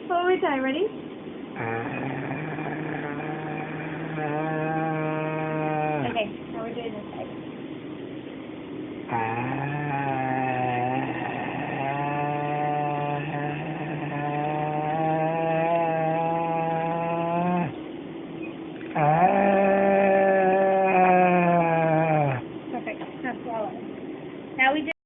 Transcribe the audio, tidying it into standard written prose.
One more time, ready? Okay, now we're doing this side.